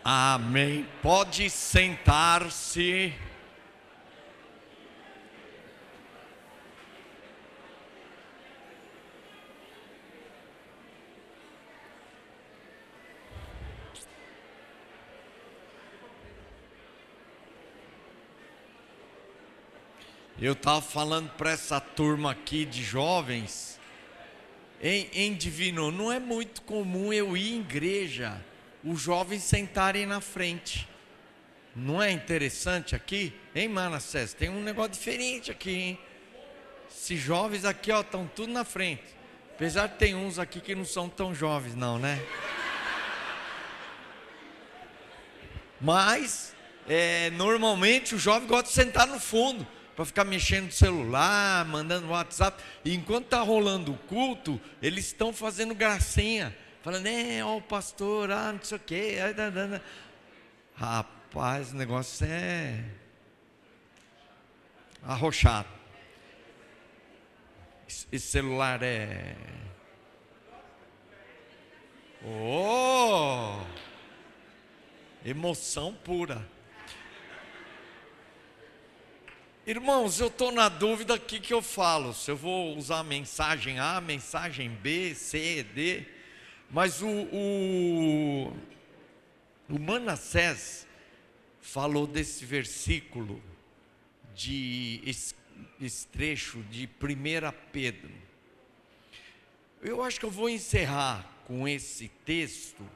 Amém. Pode sentar-se. Eu estava falando para essa turma aqui de jovens, em Divino, não é muito comum eu ir em igreja, os jovens sentarem na frente. Não é interessante aqui? Hein, Manassés? Tem um negócio diferente aqui, hein? Esses jovens aqui, ó, estão tudo na frente. Apesar de ter uns aqui que não são tão jovens, não, né? Mas, normalmente o jovem gosta de sentar no fundo, para ficar mexendo no celular, mandando WhatsApp. E enquanto está rolando o culto, eles estão fazendo gracinha, falando, ó o pastor, não sei o quê. Rapaz, o negócio é arrochado. Esse celular é... emoção pura. Irmãos, eu estou na dúvida aqui que eu falo, se eu vou usar a mensagem A, mensagem B, C, D, mas o Manassés falou desse versículo, esse trecho de 1 Pedro. Eu acho que eu vou encerrar com esse texto,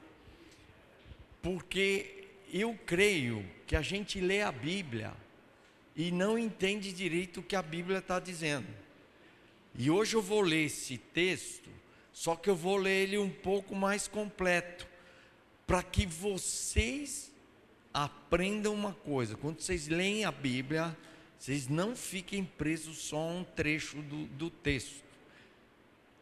porque eu creio que a gente lê a Bíblia e não entende direito o que a Bíblia está dizendo. E hoje eu vou ler esse texto, só que eu vou ler ele um pouco mais completo, para que vocês aprendam uma coisa: quando vocês leem a Bíblia, vocês não fiquem presos só a um trecho do texto,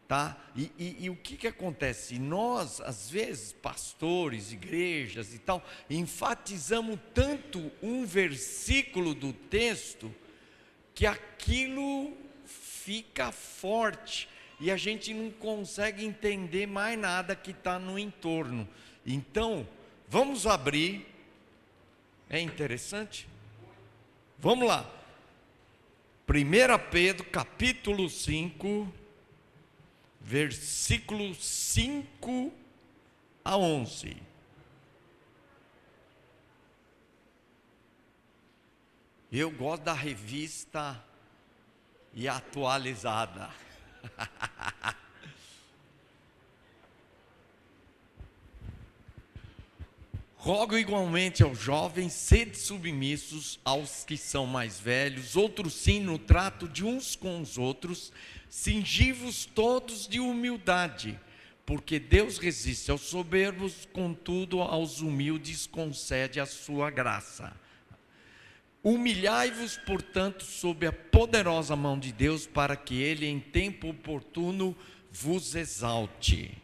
tá? E o que acontece? Nós, às vezes, pastores, igrejas e tal, enfatizamos tanto um versículo do texto, que aquilo fica forte, e a gente não consegue entender mais nada que está no entorno. Então, vamos abrir. É interessante? Vamos lá. 1 Pedro, capítulo 5, versículo 5 a 11. Eu gosto da revista e atualizada. Rogo igualmente aos jovens, sede submissos aos que são mais velhos, outros sim no trato de uns com os outros, cingivos todos de humildade, porque Deus resiste aos soberbos, contudo aos humildes concede a sua graça. Humilhai-vos, portanto, sob a poderosa mão de Deus, para que Ele em tempo oportuno vos exalte,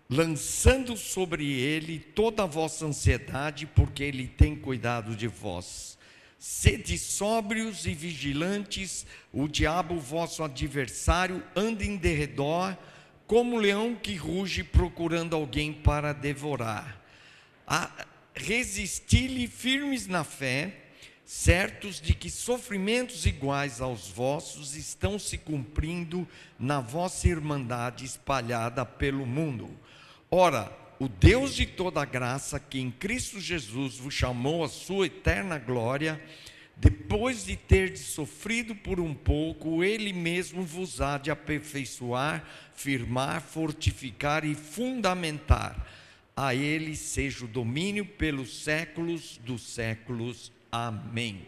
lançando sobre Ele toda a vossa ansiedade, porque Ele tem cuidado de vós. Sede sóbrios e vigilantes, o diabo, vosso adversário, anda em derredor, como leão que ruge, procurando alguém para devorar. Resisti-lhe firmes na fé, certos de que sofrimentos iguais aos vossos estão se cumprindo na vossa irmandade espalhada pelo mundo. Ora, o Deus de toda graça, que em Cristo Jesus vos chamou à sua eterna glória, depois de terdes sofrido por um pouco, Ele mesmo vos há de aperfeiçoar, firmar, fortificar e fundamentar. A Ele seja o domínio pelos séculos dos séculos. Amém.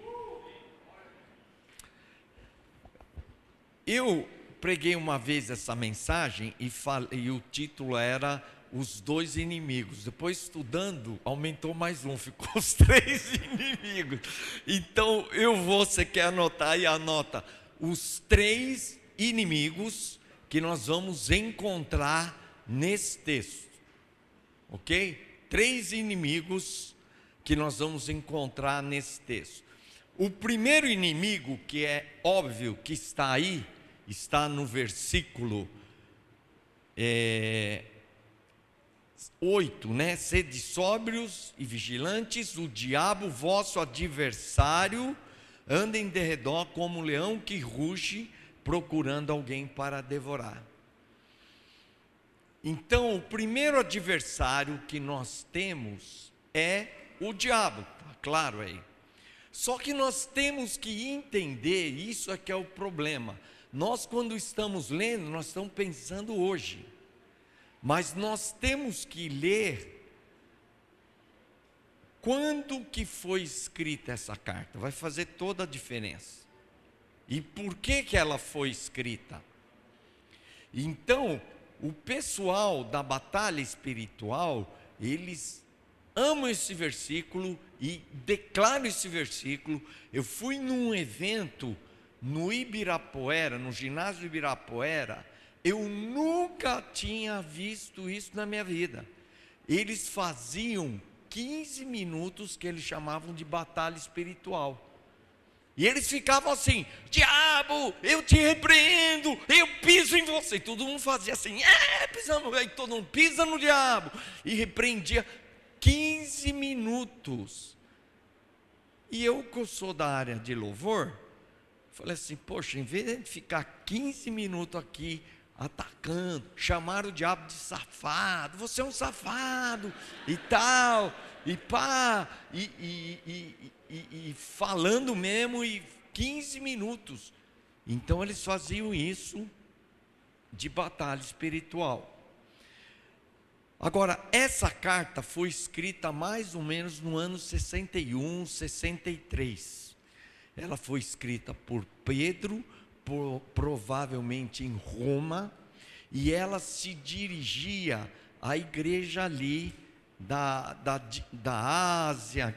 Eu preguei uma vez essa mensagem e o título era Os Dois Inimigos. Depois, estudando, aumentou mais um, ficou os 3 inimigos. Então, você quer anotar aí, anota os 3 inimigos que nós vamos encontrar nesse texto. Ok? 3 inimigos que nós vamos encontrar nesse texto. O primeiro inimigo, que é óbvio que está aí, está no versículo 8, né? Sede sóbrios e vigilantes, o diabo, vosso adversário, anda em derredor como um leão que ruge, procurando alguém para devorar. Então, o primeiro adversário que nós temos é o diabo, tá claro aí. Só que nós temos que entender, isso é que é o problema. Nós, quando estamos lendo, nós estamos pensando hoje. Mas nós temos que ler quando que foi escrita essa carta. Vai fazer toda a diferença. E por que que ela foi escrita? Então, o pessoal da batalha espiritual, eles amam esse versículo e declaram esse versículo. Eu fui num evento no Ibirapuera, no ginásio Ibirapuera. Eu nunca tinha visto isso na minha vida. Eles faziam 15 minutos que eles chamavam de batalha espiritual. E eles ficavam assim: diabo, eu te repreendo, eu piso em você. E todo mundo fazia assim: pisamos. Aí todo mundo pisa no diabo. E repreendia 15 minutos. E eu, que eu sou da área de louvor, falei assim: poxa, em vez de ficar 15 minutos aqui atacando, chamaram o diabo de safado, você é um safado e tal, e pá, e falando mesmo, e 15 minutos. Então eles faziam isso de batalha espiritual. Agora, essa carta foi escrita mais ou menos no ano 61, 63. Ela foi escrita por Pedro, provavelmente em Roma, e ela se dirigia à igreja ali da Ásia,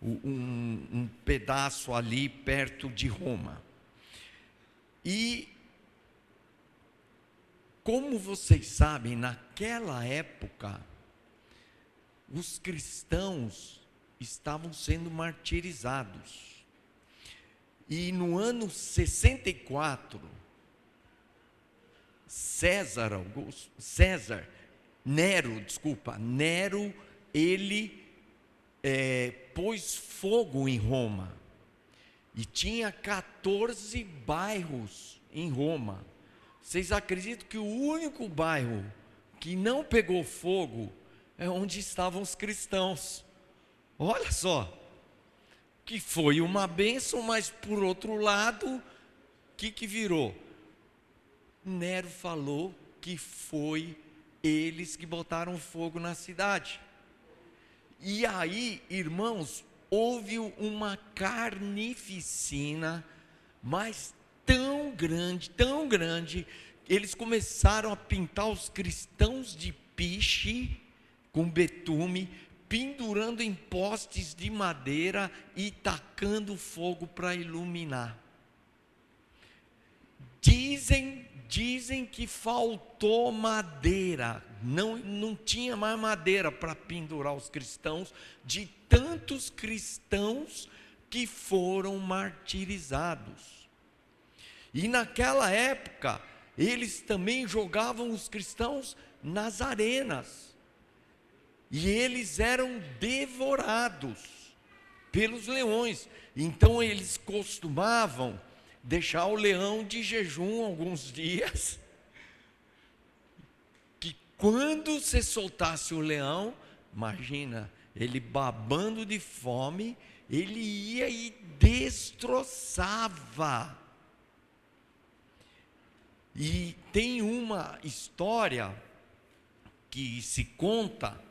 um pedaço ali perto de Roma. E, como vocês sabem, naquela época, os cristãos estavam sendo martirizados. E no ano 64, Nero, ele pôs fogo em Roma. E tinha 14 bairros em Roma. Vocês acreditam que o único bairro que não pegou fogo é onde estavam os cristãos? Olha só. Que foi uma bênção, mas por outro lado, o que virou? Nero falou que foi eles que botaram fogo na cidade. E aí, irmãos, houve uma carnificina, mas tão grande, eles começaram a pintar os cristãos de piche, com betume, pendurando em postes de madeira e tacando fogo para iluminar. Dizem que faltou madeira, não tinha mais madeira para pendurar os cristãos, de tantos cristãos que foram martirizados. E naquela época, eles também jogavam os cristãos nas arenas. E eles eram devorados pelos leões. Então eles costumavam deixar o leão de jejum alguns dias, que quando você soltasse o leão, imagina, ele babando de fome, ele ia e destroçava. E tem uma história que se conta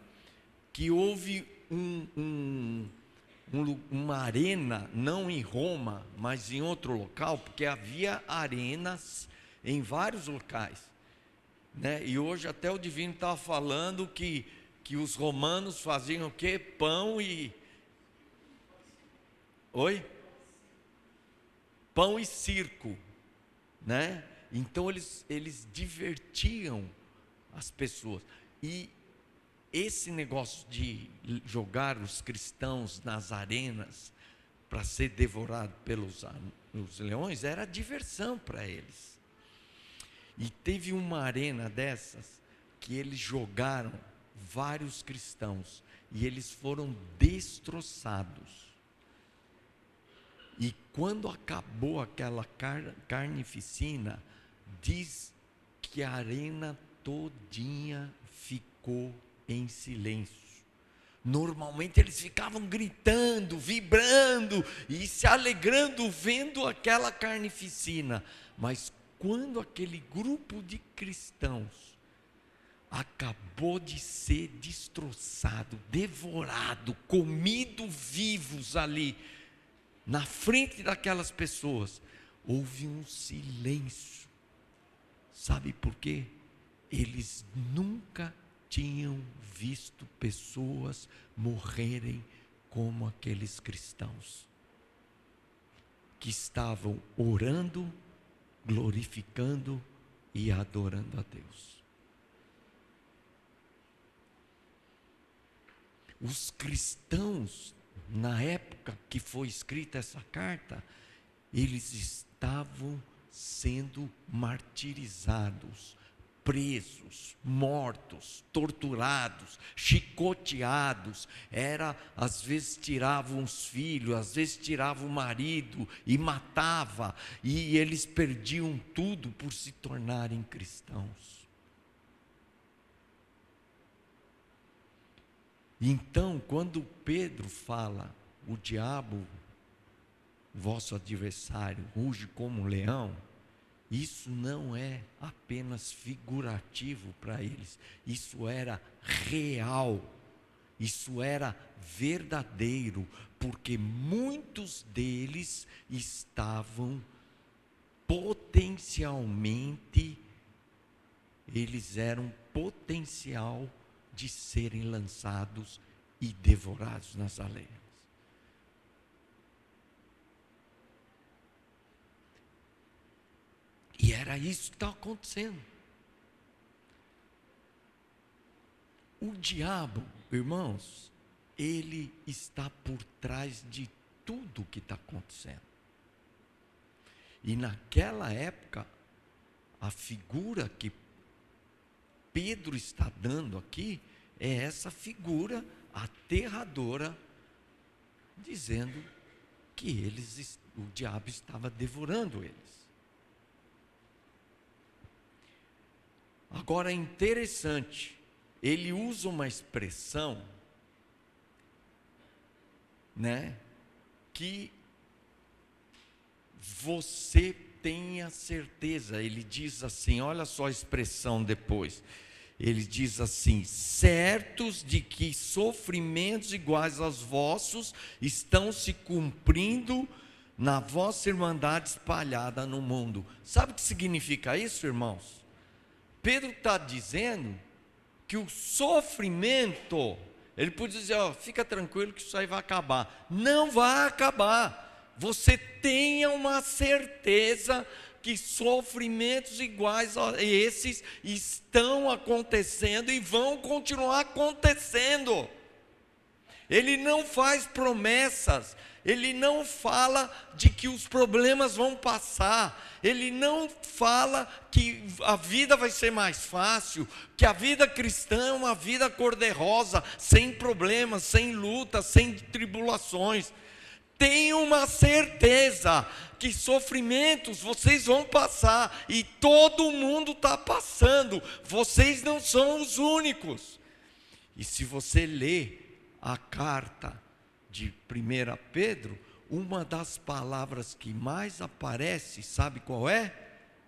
que houve uma arena, não em Roma, mas em outro local, porque havia arenas em vários locais, né? E hoje até o Divino estava falando que os romanos faziam o quê? Pão e... Oi? Pão e circo, né? Então eles divertiam as pessoas. E esse negócio de jogar os cristãos nas arenas para ser devorado pelos leões era diversão para eles. E teve uma arena dessas que eles jogaram vários cristãos e eles foram destroçados. E quando acabou aquela carnificina, diz que a arena todinha ficou em silêncio. Normalmente eles ficavam gritando, vibrando e se alegrando vendo aquela carnificina. Mas quando aquele grupo de cristãos acabou de ser destroçado, devorado, comido vivos ali, na frente daquelas pessoas, houve um silêncio. Sabe por quê? Eles nunca tinham visto pessoas morrerem como aqueles cristãos, que estavam orando, glorificando e adorando a Deus. Os cristãos, na época que foi escrita essa carta, eles estavam sendo martirizados, presos, mortos, torturados, chicoteados. Às vezes tiravam os filhos, às vezes tiravam o marido e matava, e eles perdiam tudo por se tornarem cristãos. Então, quando Pedro fala, o diabo, vosso adversário, ruge como um leão, isso não é apenas figurativo para eles, isso era real, isso era verdadeiro, porque muitos deles estavam potencialmente, eles eram potencial de serem lançados e devorados nas areias. E era isso que estava acontecendo. O diabo, irmãos, ele está por trás de tudo que está acontecendo. E naquela época, a figura que Pedro está dando aqui é essa figura aterradora, dizendo que o diabo estava devorando eles. Agora é interessante, ele usa uma expressão, que você tenha certeza. Ele diz assim, olha só a expressão depois. Ele diz assim: certos de que sofrimentos iguais aos vossos estão se cumprindo na vossa irmandade espalhada no mundo. Sabe o que significa isso, irmãos? Pedro está dizendo que o sofrimento, ele pode dizer, fica tranquilo que isso aí vai acabar. Não vai acabar. Você tenha uma certeza que sofrimentos iguais a esses estão acontecendo e vão continuar acontecendo. Ele não faz promessas, ele não fala de que os problemas vão passar, ele não fala que a vida vai ser mais fácil, que a vida cristã é uma vida cor-de-rosa, sem problemas, sem lutas, sem tribulações. Tenha uma certeza que sofrimentos vocês vão passar, e todo mundo está passando, vocês não são os únicos. E se você ler a carta de 1 Pedro, uma das palavras que mais aparece, sabe qual é?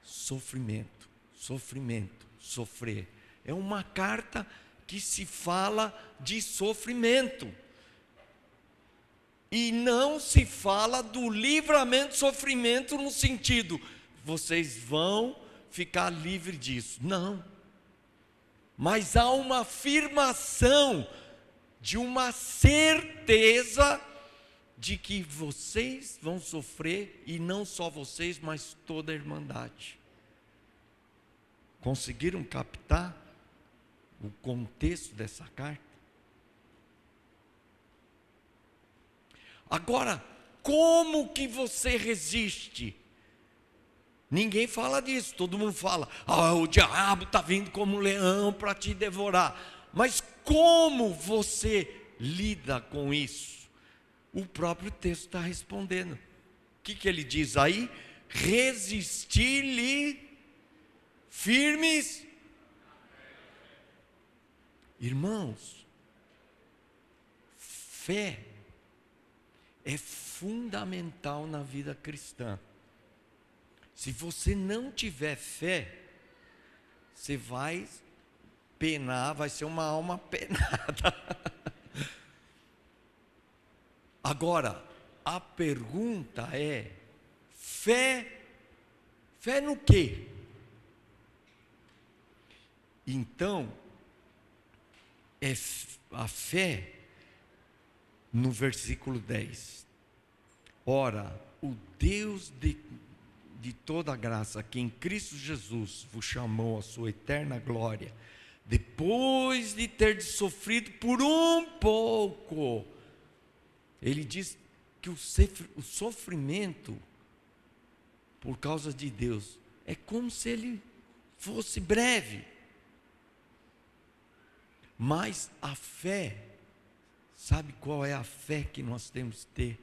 Sofrimento, sofrimento, sofrer. É uma carta que se fala de sofrimento. E não se fala do livramento do sofrimento no sentido, vocês vão ficar livres disso. Não. Mas há uma afirmação de uma certeza de que vocês vão sofrer, e não só vocês, mas toda a irmandade. Conseguiram captar o contexto dessa carta? Agora, como que você resiste Ninguém fala disso, todo mundo fala: o diabo está vindo como um leão para te devorar. Mas como você lida com isso? O próprio texto está respondendo. O que ele diz aí? Resistir-lhe firmes. Irmãos, fé é fundamental na vida cristã. Se você não tiver fé, você vai penar, vai ser uma alma penada. Agora, a pergunta é: fé no quê? Então, a fé, no versículo 10. Ora, o Deus de toda graça, que em Cristo Jesus vos chamou à sua eterna glória, depois de ter sofrido por um pouco, ele diz que o sofrimento por causa de Deus é como se ele fosse breve. Mas a fé, sabe qual é a fé que nós temos que ter?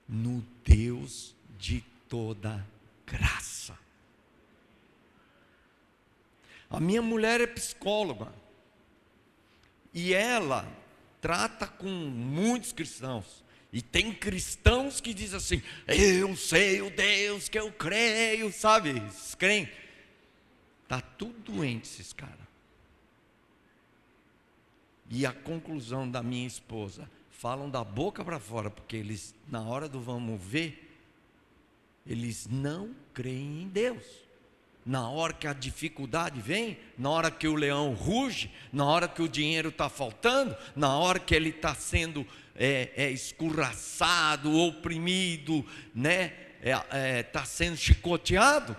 No Deus de toda graça. A minha mulher é psicóloga e ela trata com muitos cristãos, e tem cristãos que dizem assim: eu sei o Deus que eu creio, sabe? Esses crentes, está tudo doente esses caras. E a conclusão da minha esposa: falam da boca para fora, porque eles, na hora do vamos ver, eles não creem em Deus. Na hora que a dificuldade vem, na hora que o leão ruge, na hora que o dinheiro está faltando, na hora que ele está sendo escorraçado, oprimido, né? Está sendo chicoteado,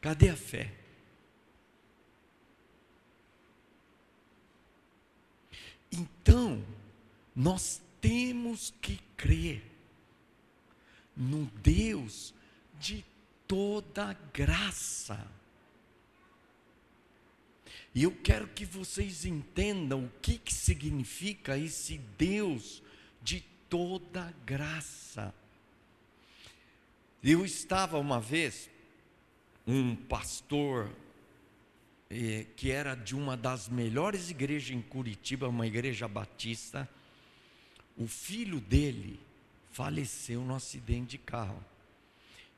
cadê a fé? Então, nós temos que crer no Deus de toda graça. E eu quero que vocês entendam o que significa esse Deus de toda graça. Eu estava uma vez, um pastor que era de uma das melhores igrejas em Curitiba, uma igreja batista. O filho dele faleceu num acidente de carro.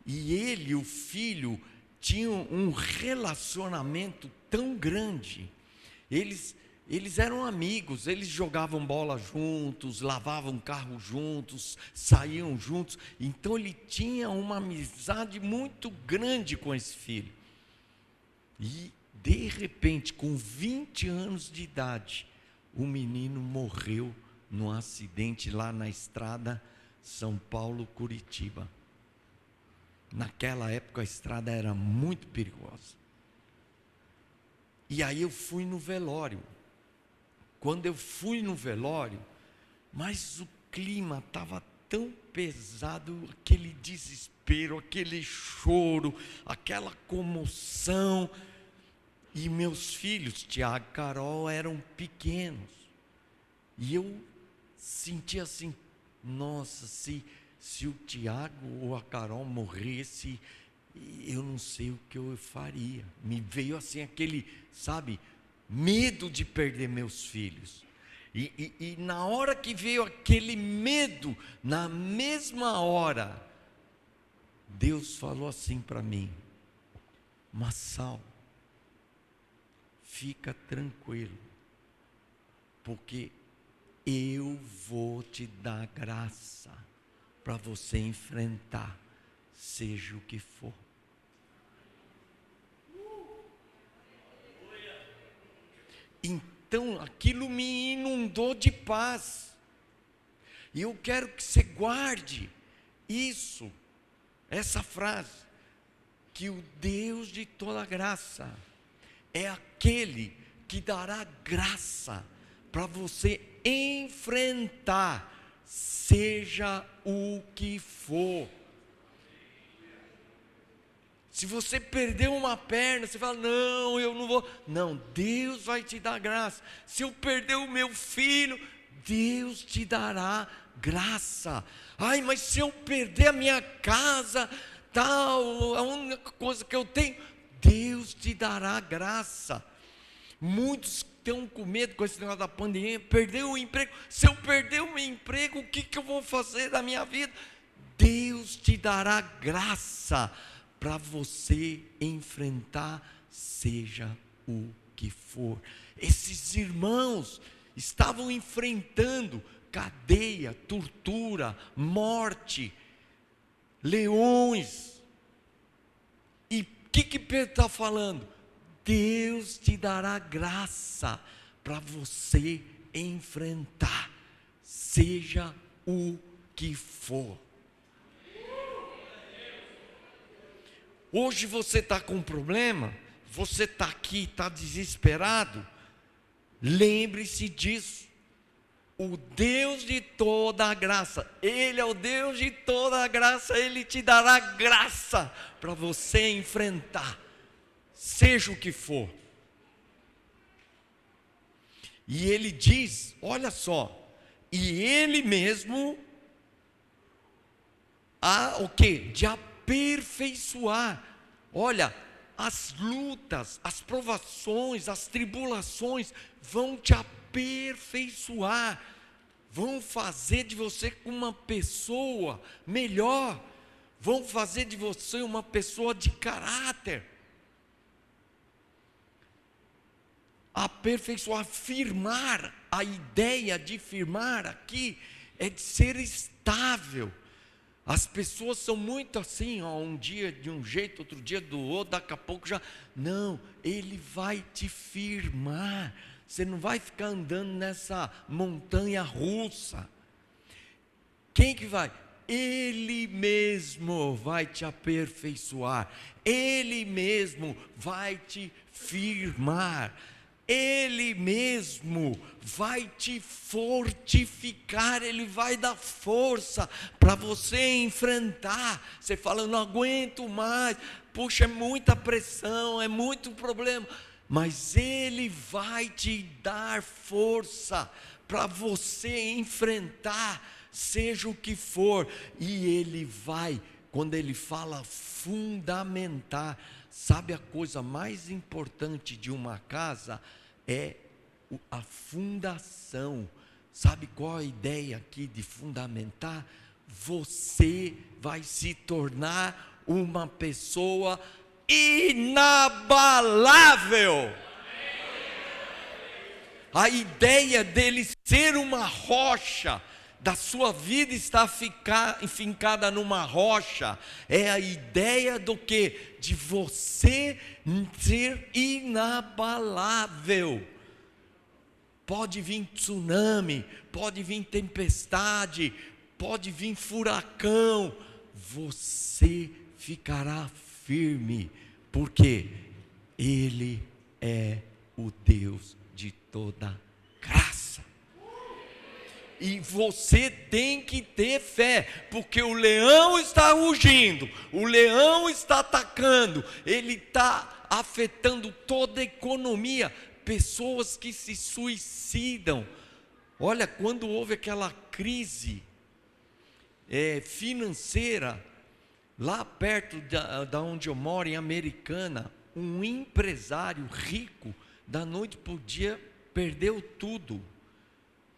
E ele e o filho tinham um relacionamento tão grande. Eles eram amigos, eles jogavam bola juntos, lavavam carro juntos, saíam juntos. Então ele tinha uma amizade muito grande com esse filho. E de repente, com 20 anos de idade, o menino morreu num acidente lá na estrada São Paulo-Curitiba. Naquela época a estrada era muito perigosa. E aí eu fui no velório. Quando eu fui no velório, mas o clima estava tão pesado, aquele desespero, aquele choro, aquela comoção. E meus filhos, Tiago e Carol, eram pequenos. E eu senti assim: nossa, se o Tiago ou a Carol morresse, eu não sei o que eu faria. Me veio assim aquele, sabe, medo de perder meus filhos. E na hora que veio aquele medo, na mesma hora, Deus falou assim para mim: Massal, fica tranquilo, porque eu vou te dar graça para você enfrentar, seja o que for. Então aquilo me inundou de paz. E eu quero que você guarde isso, essa frase, que o Deus de toda graça é aquele que dará graça para você enfrentar, seja o que for. Se você perdeu uma perna, você fala, não, eu não vou. Não, Deus vai te dar graça. Se eu perder o meu filho, Deus te dará graça. Ai, mas se eu perder a minha casa, tal, a única coisa que eu tenho, Deus te dará graça. Muitos estão com medo com esse negócio da pandemia, perder o emprego. Se eu perder o meu emprego, o que eu vou fazer da minha vida? Deus te dará graça para você enfrentar, seja o que for. Esses irmãos estavam enfrentando cadeia, tortura, morte, leões. E o que Pedro está falando? Deus te dará graça para você enfrentar, seja o que for. Hoje você está com um problema, você está aqui, está desesperado, lembre-se disso. O Deus de toda a graça, Ele é o Deus de toda a graça, Ele te dará graça para você enfrentar, seja o que for. E Ele diz, olha só, e Ele mesmo, o que? De aperfeiçoar. Olha, as lutas, as provações, as tribulações vão te aperfeiçoar, vão fazer de você uma pessoa melhor, vão fazer de você uma pessoa de caráter. Aperfeiçoar, firmar, a ideia de firmar aqui é de ser estável. As pessoas são muito assim, um dia de um jeito, outro dia do outro, daqui a pouco já. Não, Ele vai te firmar. Você não vai ficar andando nessa montanha russa. Quem que vai? Ele mesmo vai te aperfeiçoar. Ele mesmo vai te firmar. Ele mesmo vai te fortificar, Ele vai dar força para você enfrentar. Você fala, eu não aguento mais, puxa, é muita pressão, é muito problema, mas Ele vai te dar força para você enfrentar, seja o que for, e Ele vai, quando Ele fala fundamentar. Sabe a coisa mais importante de uma casa? É a fundação. Sabe qual a ideia aqui de fundamentar? Você vai se tornar uma pessoa inabalável. A ideia dele ser uma rocha, da sua vida está enfincada numa rocha, é a ideia do que? De você ser inabalável. Pode vir tsunami, pode vir tempestade, pode vir furacão, você ficará firme, porque Ele é o Deus de toda graça. E você tem que ter fé, porque o leão está rugindo, o leão está atacando, ele está afetando toda a economia, pessoas que se suicidam. Olha, quando houve aquela crise financeira, lá perto da onde eu moro, em Americana, um empresário rico, da noite para o dia, perdeu tudo.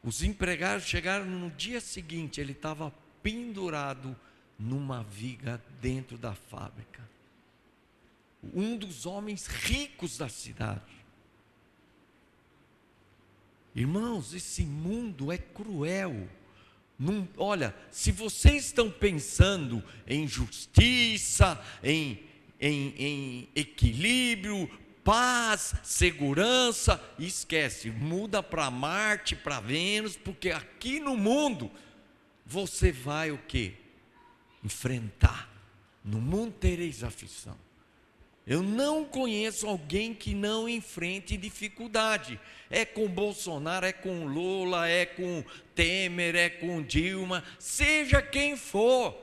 Os empregados chegaram no dia seguinte, ele estava pendurado numa viga dentro da fábrica. Um dos homens ricos da cidade. Irmãos, esse mundo é cruel. Olha, se vocês estão pensando em justiça, em equilíbrio, paz, segurança, esquece, muda para Marte, para Vênus, porque aqui no mundo você vai o quê? Enfrentar. No mundo tereis aflição. Eu não conheço alguém que não enfrente dificuldade. É com Bolsonaro, é com Lula, é com Temer, é com Dilma, seja quem for.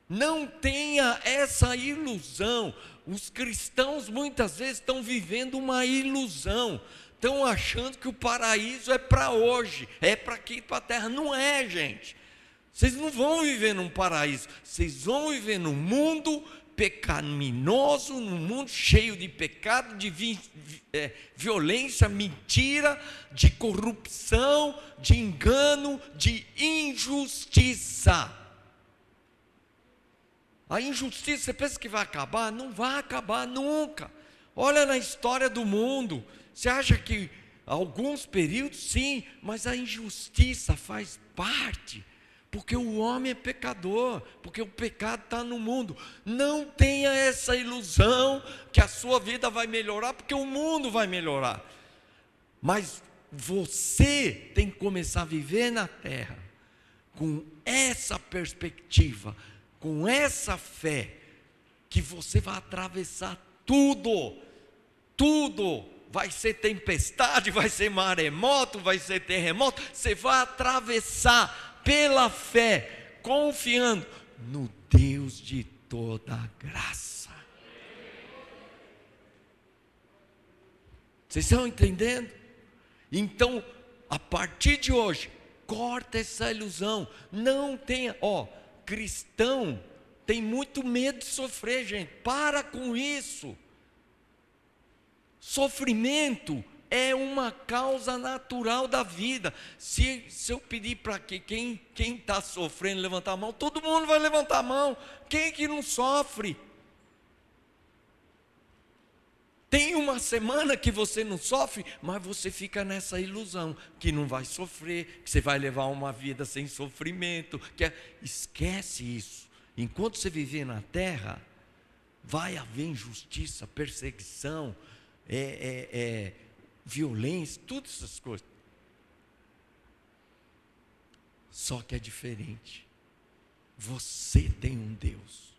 Não tenha essa ilusão. Os cristãos muitas vezes estão vivendo uma ilusão, estão achando que o paraíso é para hoje, é para aqui, para a terra. Não é, gente. Vocês não vão viver num paraíso, vocês vão viver num mundo pecaminoso, num mundo cheio de pecado, de violência, mentira, de corrupção, de engano, de injustiça. A injustiça, você pensa que vai acabar? Não vai acabar nunca. Olha na história do mundo, você acha que alguns períodos, sim, mas a injustiça faz parte, porque o homem é pecador, porque o pecado está no mundo. Não tenha essa ilusão que a sua vida vai melhorar, porque o mundo vai melhorar. Mas você tem que começar a viver na terra com essa perspectiva, com essa fé, que você vai atravessar tudo, tudo. Vai ser tempestade, vai ser maremoto, vai ser terremoto, você vai atravessar pela fé, confiando no Deus de toda a graça. Vocês estão entendendo? Então, a partir de hoje, corta essa ilusão. Não tenha, cristão tem muito medo de sofrer, gente. Para com isso. Sofrimento é uma causa natural da vida. Se eu pedir para que quem está sofrendo levantar a mão, todo mundo vai levantar a mão. Quem que não sofre? Tem uma semana que você não sofre, mas você fica nessa ilusão que não vai sofrer, que você vai levar uma vida sem sofrimento. Esquece isso. Enquanto você viver na terra, vai haver injustiça, perseguição, violência, todas essas coisas. Só que é diferente. Você tem um Deus,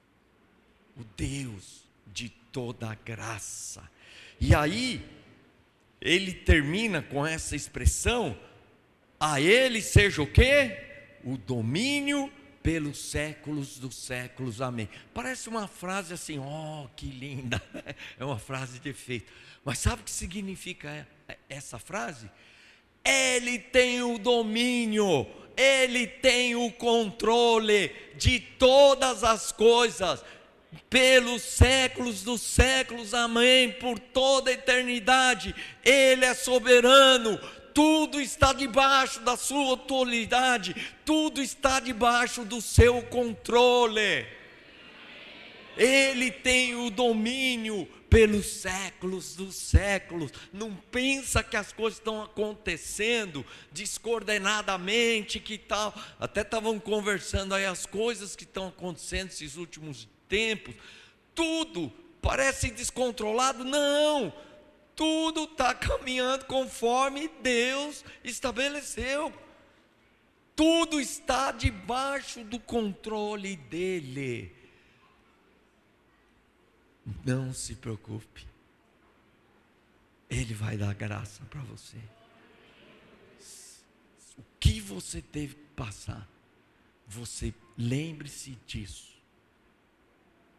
o Deus de toda a graça. E aí, ele termina com essa expressão: a ele seja o quê? O domínio pelos séculos dos séculos, amém. Parece uma frase assim, que linda, é uma frase de efeito. Mas sabe o que significa essa frase? Ele tem o domínio, ele tem o controle de todas as coisas, pelos séculos dos séculos, amém, por toda a eternidade. Ele é soberano, tudo está debaixo da sua autoridade, tudo está debaixo do seu controle. Ele tem o domínio pelos séculos dos séculos. Não pensa que as coisas estão acontecendo descoordenadamente, que tal. Até estavam conversando aí as coisas que estão acontecendo esses últimos tempos. Tudo parece descontrolado. Não, tudo está caminhando conforme Deus estabeleceu. Tudo está debaixo do controle dele. Não se preocupe, ele vai dar graça para você. O que você teve que passar, você lembre-se disso.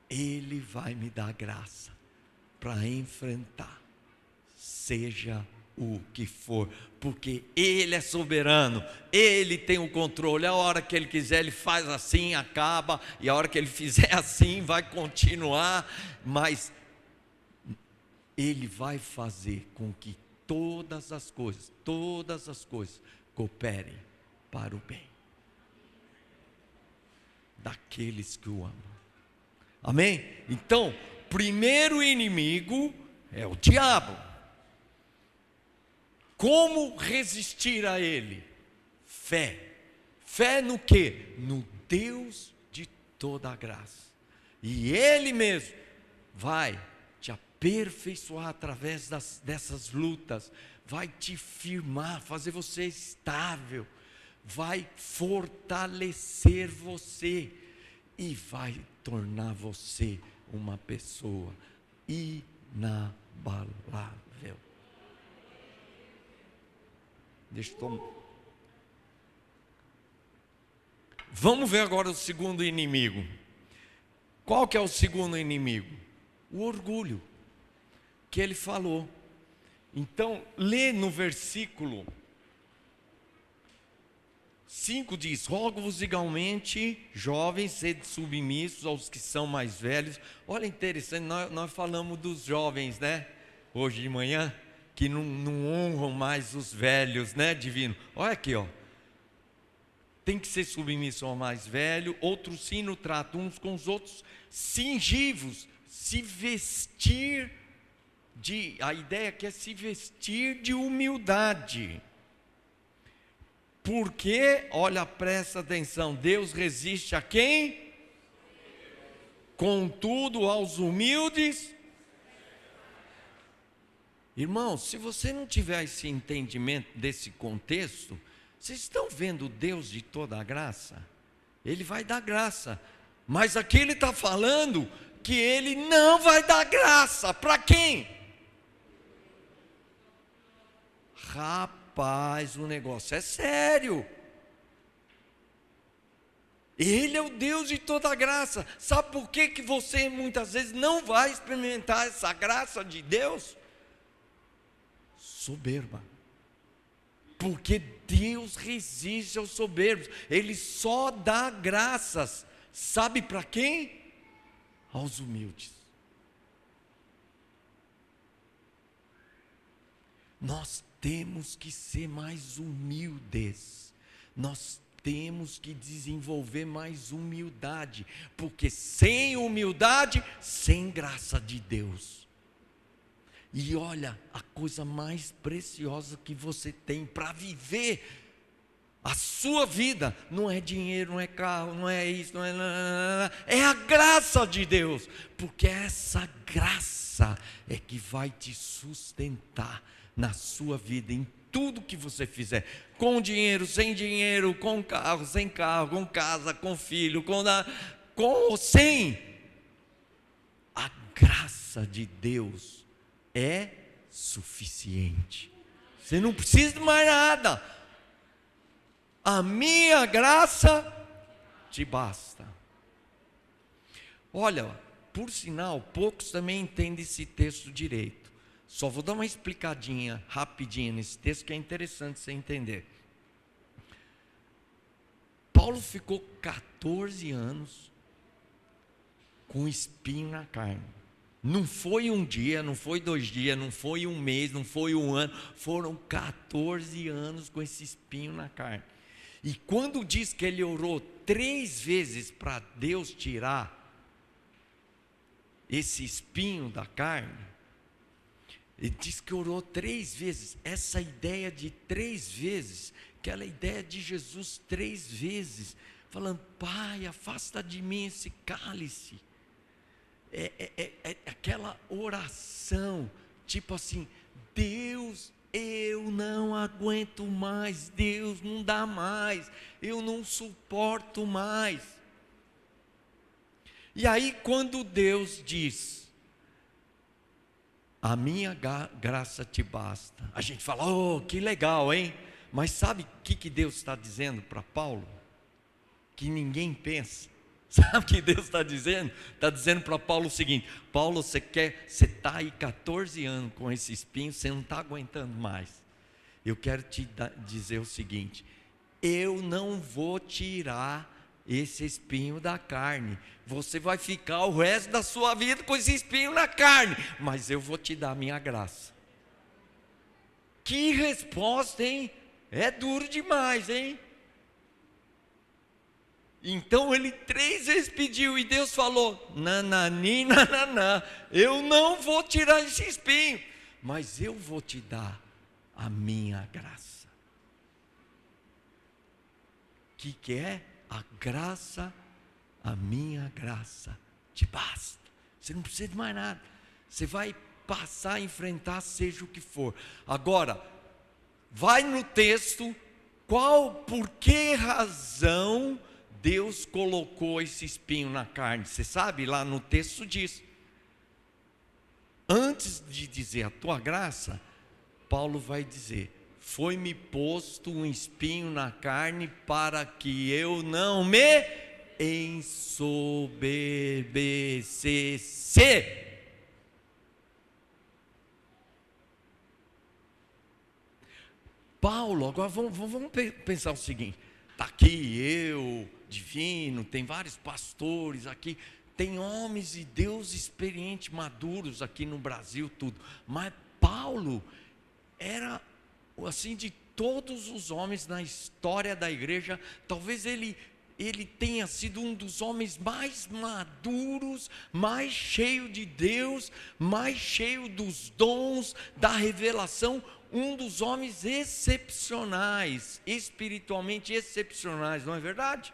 Ele vai me dar graça para enfrentar, seja o que for, porque Ele é soberano, Ele tem o controle. A hora que Ele quiser, Ele faz assim, acaba, e a hora que Ele fizer assim, vai continuar, mas Ele vai fazer com que todas as coisas cooperem para o bem daqueles que o amam. Amém? Então, primeiro inimigo é o diabo. Como resistir a ele? Fé. Fé no quê? No Deus de toda a graça. E Ele mesmo vai te aperfeiçoar através dessas lutas, vai te firmar, fazer você estável, vai fortalecer você e vai tornar você uma pessoa inabalável. Vamos ver agora o segundo inimigo. Qual que é o segundo inimigo? O orgulho, que ele falou. Então, lê no versículo 5 diz: rogo-vos igualmente, jovens, sede submissos aos que são mais velhos. Olha, interessante, nós falamos dos jovens, né? Hoje de manhã, que não honram mais os velhos, né, divino? Olha aqui, ó. Tem que ser submisso ao mais velho, outros sim no trato uns com os outros, cingivos, se vestir de, a ideia aqui é se vestir de humildade. Porque, olha, presta atenção, Deus resiste a quem? Contudo, aos humildes. Irmão, se você não tiver esse entendimento desse contexto, vocês estão vendo Deus de toda a graça? Ele vai dar graça, mas aqui ele está falando que ele não vai dar graça. Para quem? Rapaz, o negócio é sério. Ele é o Deus de toda a graça. Sabe por que você muitas vezes não vai experimentar essa graça de Deus? Soberba. Porque Deus resiste aos soberbos. Ele só dá graças. Sabe para quem? Aos humildes. Nós temos que ser mais humildes. Nós temos que desenvolver mais humildade. Porque sem humildade, sem graça de Deus. E olha, a coisa mais preciosa que você tem para viver a sua vida, não é dinheiro, não é carro, não é isso, não é nada, é a graça de Deus, porque essa graça é que vai te sustentar na sua vida, em tudo que você fizer, com dinheiro, com carro, sem carro, com casa, com filho, com ou sem. A graça de Deus é suficiente. Você não precisa de mais nada. A minha graça te basta. Olha, por sinal, poucos também entendem esse texto direito. Só vou dar uma explicadinha rapidinha nesse texto que é interessante você entender. Paulo ficou 14 anos com espinho na carne. Não foi um dia, não foi 2 dias, não foi um mês, não foi um ano. Foram 14 anos com esse espinho na carne. E quando diz que ele orou 3 vezes para Deus tirar esse espinho da carne, ele diz que orou 3 vezes. Essa ideia de 3 vezes, aquela ideia de Jesus 3 vezes, falando: Pai, afasta de mim esse cálice. É aquela oração, tipo assim: Deus, eu não aguento mais, Deus, não dá mais, eu não suporto mais. E aí quando Deus diz: a minha graça te basta, a gente fala: oh, que legal, hein? Mas sabe o que Deus está dizendo para Paulo? Que ninguém pensa. Sabe o que Deus está dizendo? Está dizendo para Paulo o seguinte: Paulo, você está aí 14 anos com esse espinho, você não está aguentando mais. Eu quero te dizer o seguinte: eu não vou tirar esse espinho da carne. Você vai ficar o resto da sua vida com esse espinho na carne, mas eu vou te dar a minha graça. Que resposta, hein? É duro demais, hein? Então ele 3 vezes pediu e Deus falou: nanani, nananá, eu não vou tirar esse espinho, mas eu vou te dar a minha graça. Que é? A graça, a minha graça te basta. Você não precisa de mais nada. Você vai passar a enfrentar seja o que for. Agora, vai no texto, por que razão Deus colocou esse espinho na carne? Você sabe, lá no texto diz. Antes de dizer a tua graça, Paulo vai dizer: foi-me posto um espinho na carne para que eu não me ensoberbecer-se. Paulo, agora vamos pensar o seguinte: está aqui eu, Divino, tem vários pastores aqui, tem homens de Deus experientes, maduros aqui no Brasil, tudo. Mas Paulo era, assim, de todos os homens na história da igreja, talvez ele tenha sido um dos homens mais maduros, mais cheio de Deus, mais cheio dos dons, da revelação, um dos homens excepcionais, espiritualmente excepcionais, não é verdade?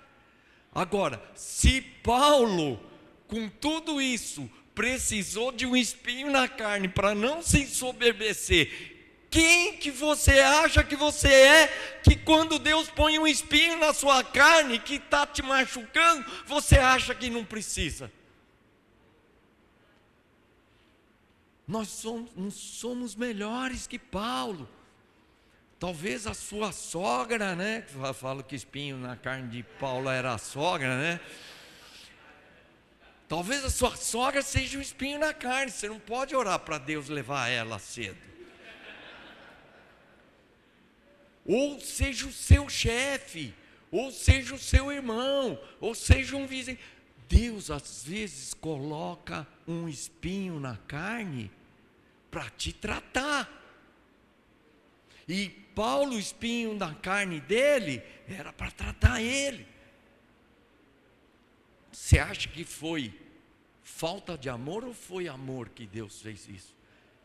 Agora, se Paulo, com tudo isso, precisou de um espinho na carne para não se ensoberbecer, quem que você acha que você é, que quando Deus põe um espinho na sua carne, que está te machucando, você acha que não precisa? Nós não somos melhores que Paulo. Talvez a sua sogra, né? Falo que espinho na carne de Paulo era a sogra, né? Talvez a sua sogra seja um espinho na carne. Você não pode orar para Deus levar ela cedo. Ou seja o seu chefe, ou seja o seu irmão, ou seja um vizinho. Deus às vezes coloca um espinho na carne para te tratar. E Paulo, o espinho na carne dele, era para tratar ele. Você acha que foi falta de amor ou foi amor que Deus fez isso?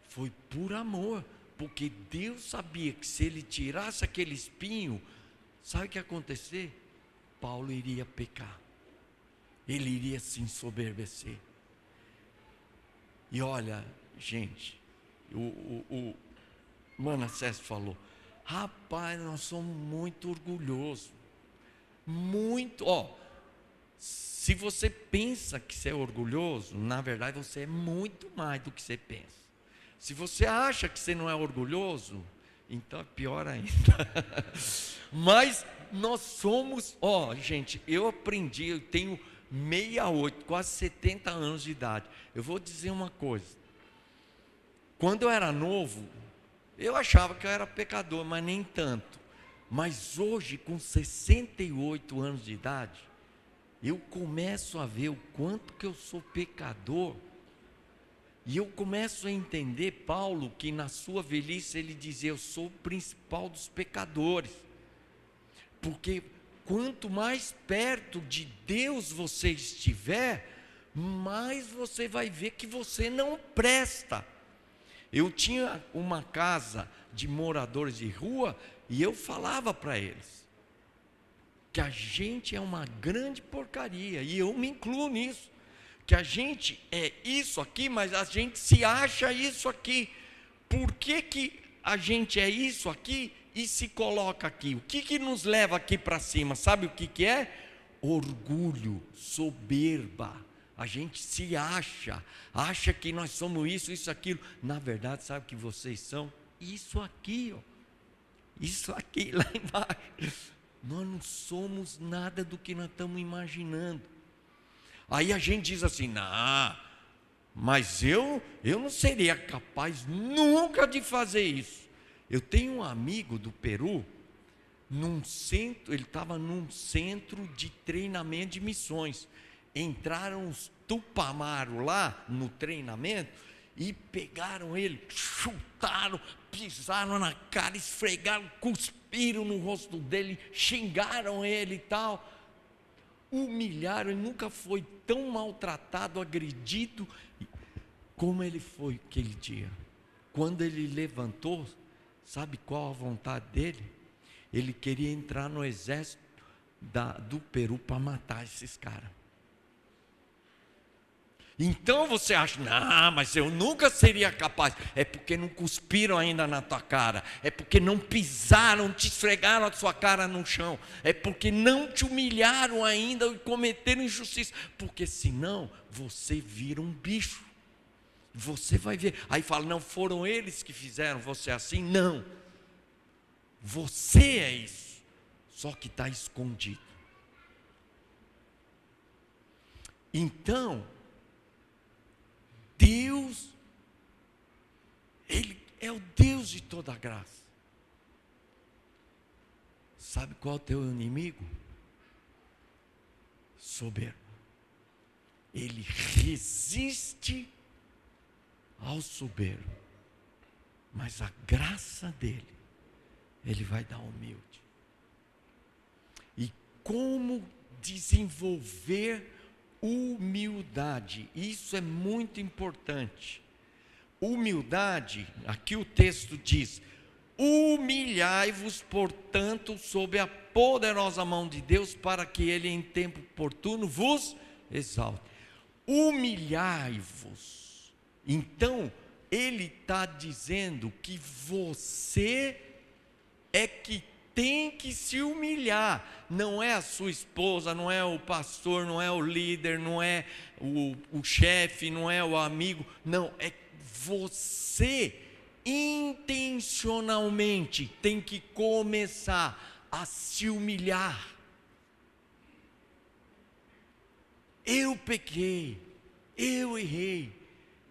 Foi por amor, porque Deus sabia que se ele tirasse aquele espinho, sabe o que ia acontecer? Paulo iria pecar, ele iria se ensoberbecer. E olha, gente, o Manassés falou: rapaz, nós somos muito orgulhosos, muito, se você pensa que você é orgulhoso, na verdade você é muito mais do que você pensa. Se você acha que você não é orgulhoso, então é pior ainda. Mas nós somos, gente, eu aprendi, eu tenho 68, quase 70 anos de idade. Eu vou dizer uma coisa: quando eu era novo, eu achava que eu era pecador, mas nem tanto. Mas hoje, com 68 anos de idade, eu começo a ver o quanto que eu sou pecador. E eu começo a entender Paulo, que na sua velhice ele dizia: eu sou o principal dos pecadores. Porque quanto mais perto de Deus você estiver, mais você vai ver que você não presta. Eu tinha uma casa de moradores de rua e eu falava para eles que a gente é uma grande porcaria, e eu me incluo nisso, que a gente é isso aqui, mas a gente se acha isso aqui. Por que a gente é isso aqui e se coloca aqui? O que nos leva aqui para cima? Sabe o que é? Orgulho, soberba. A gente se acha que nós somos isso, aquilo. Na verdade, sabe o que vocês são? Isso aqui, isso aqui lá embaixo. Nós não somos nada do que nós estamos imaginando. Aí a gente diz assim: não, mas eu não seria capaz nunca de fazer isso. Eu tenho um amigo do Peru, ele estava num centro de treinamento de missões. Entraram os tupamaros lá no treinamento e pegaram ele, chutaram, pisaram na cara, esfregaram, cuspiram no rosto dele, xingaram ele e tal, humilharam. Ele nunca foi tão maltratado, agredido como ele foi aquele dia. Quando ele levantou, sabe qual a vontade dele? Ele queria entrar no exército do Peru para matar esses caras. Então você acha: não, mas eu nunca seria capaz. É porque não cuspiram ainda na tua cara, é porque não pisaram, te esfregaram a sua cara no chão, é porque não te humilharam ainda e cometeram injustiça, porque senão você vira um bicho. Você vai ver, aí fala: não, foram eles que fizeram você assim. Não, você é isso, só que está escondido. Então, Deus, Ele é o Deus de toda graça. Sabe qual é o teu inimigo? Soberbo. Ele resiste ao soberbo, mas a graça dele, ele vai dar humilde. E como desenvolver humildade? Isso é muito importante. Humildade, aqui o texto diz: humilhai-vos, portanto, sob a poderosa mão de Deus, para que Ele em tempo oportuno vos exalte. Humilhai-vos. Então, Ele está dizendo que você é que tem que se humilhar. Não é a sua esposa, não é o pastor, não é o líder, não é o chefe, não é o amigo. Não, é você intencionalmente tem que começar a se humilhar. Eu pequei, eu errei,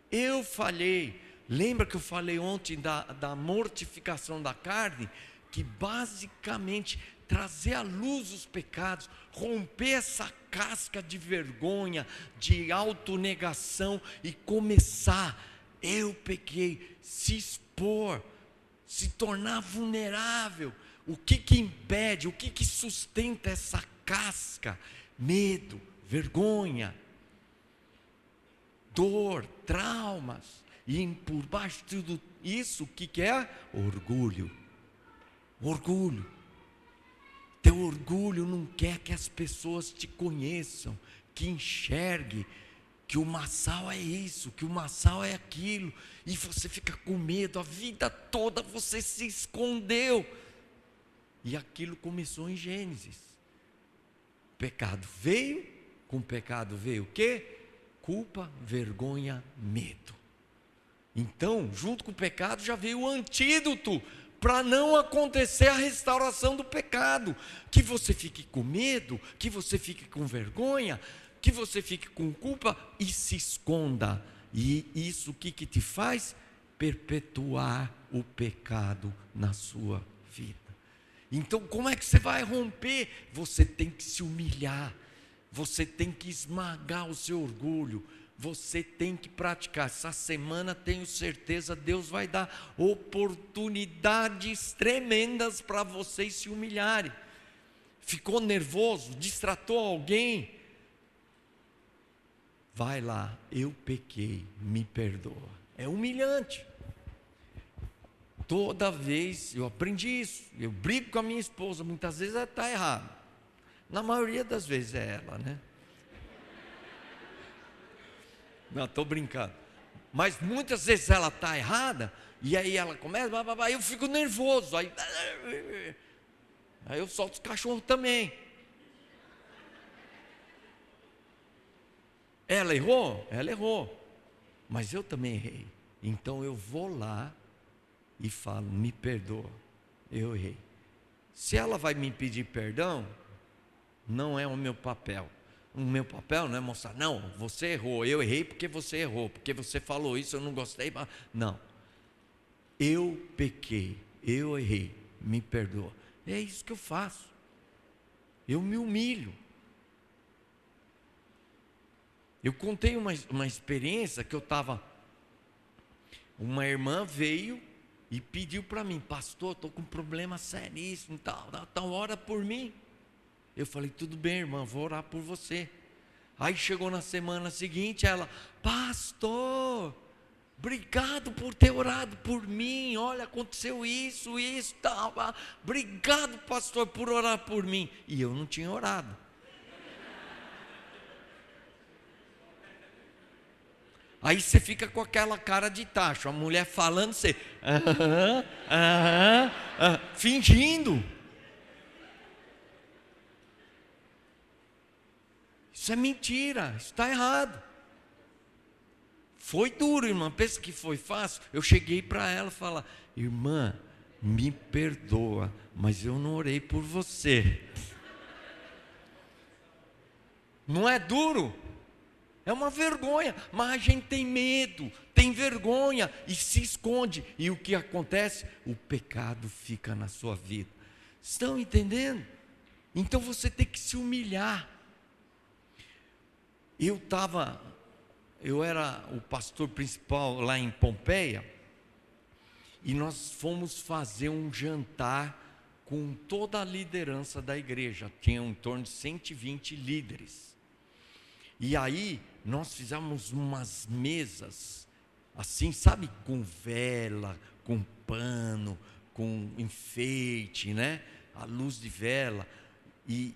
eu falhei. Lembra que eu falei ontem da mortificação da carne? Que basicamente trazer à luz os pecados, romper essa casca de vergonha, de autonegação e começar, eu pequei, se expor, se tornar vulnerável. O que impede, o que sustenta essa casca? Medo, vergonha, dor, traumas, e por baixo de tudo isso, o que é? Orgulho. Orgulho. Teu orgulho não quer que as pessoas te conheçam, que enxergue que o Massal é isso, que o Massal é aquilo, e você fica com medo, a vida toda você se escondeu. E aquilo começou em Gênesis. O pecado veio, com o pecado veio o quê? Culpa, vergonha, medo. Então, junto com o pecado já veio o antídoto para não acontecer a restauração do pecado, que você fique com medo, que você fique com vergonha, que você fique com culpa e se esconda. E isso o que te faz? Perpetuar o pecado na sua vida. Então, como é que você vai romper? Você tem que se humilhar, você tem que esmagar o seu orgulho, você tem que praticar. Essa semana, tenho certeza, Deus vai dar oportunidades tremendas para vocês se humilharem. Ficou nervoso? Distratou alguém? Vai lá, eu pequei, me perdoa. É humilhante. Toda vez, eu aprendi isso, eu brigo com a minha esposa, muitas vezes ela está errada. Na maioria das vezes é ela, né? Não, estou brincando. Mas muitas vezes ela está errada, e aí ela começa, eu fico nervoso, aí eu solto os cachorros também. Ela errou? Ela errou. Mas eu também errei. Então eu vou lá e falo, me perdoa, eu errei. Se ela vai me pedir perdão, não é o meu papel. O meu papel não é mostrar, não, você errou, eu errei porque você errou, porque você falou isso, eu não gostei. Não, eu pequei, eu errei, me perdoa. É isso que eu faço. Eu me humilho. Eu contei uma experiência que eu estava, uma irmã veio e pediu para mim, pastor, estou com um problema seríssimo, tal, ora por mim. Eu falei, tudo bem, irmã, vou orar por você. Aí chegou na semana seguinte, ela, pastor, obrigado por ter orado por mim, olha, aconteceu isso, tal, obrigado, pastor, por orar por mim. E eu não tinha orado. Aí você fica com aquela cara de tacho, a mulher falando, você, fingindo. Isso é mentira, isso está errado. Foi duro, irmã, pensa que foi fácil? Eu cheguei para ela e falei, irmã, me perdoa, mas eu não orei por você. Não é duro? É uma vergonha, mas a gente tem medo, tem vergonha e se esconde. E o que acontece? O pecado fica na sua vida. Estão entendendo? Então você tem que se humilhar. Eu era o pastor principal lá em Pompeia, e nós fomos fazer um jantar com toda a liderança da igreja. Tinha em torno de 120 líderes. E aí nós fizemos umas mesas, assim, sabe, com vela, com pano, com enfeite, né? A luz de vela. E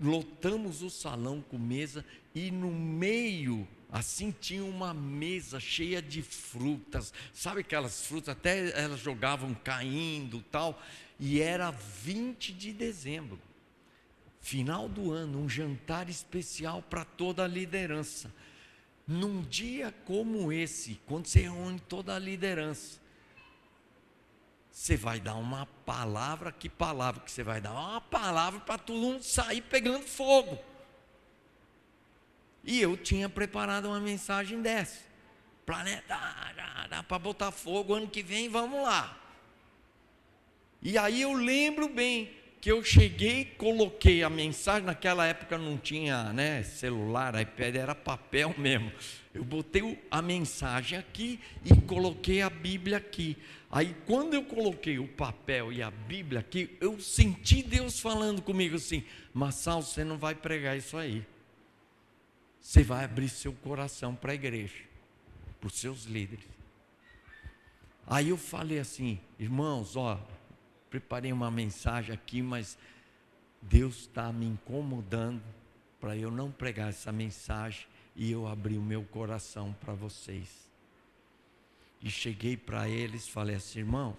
lotamos o salão com mesa, e no meio, assim, tinha uma mesa cheia de frutas, sabe aquelas frutas, até elas jogavam caindo tal, e era 20 de dezembro, final do ano, um jantar especial para toda a liderança. Num dia como esse, quando você reúne toda a liderança, você vai dar uma palavra. Que palavra que você vai dar? Uma palavra para todo mundo sair pegando fogo. E eu tinha preparado uma mensagem dessa: planeta, dá para botar fogo ano que vem, vamos lá. E aí eu lembro bem que eu cheguei, coloquei a mensagem. Naquela época não tinha, né, celular, iPad, era papel mesmo. Eu botei a mensagem aqui e coloquei a Bíblia aqui. Aí quando eu coloquei o papel e a Bíblia aqui, eu senti Deus falando comigo assim: Marçal, você não vai pregar isso aí. Você vai abrir seu coração para a igreja, para os seus líderes. Aí eu falei assim: irmãos, preparei uma mensagem aqui, mas Deus está me incomodando para eu não pregar essa mensagem, e eu abri o meu coração para vocês. E cheguei para eles, falei assim: irmãos,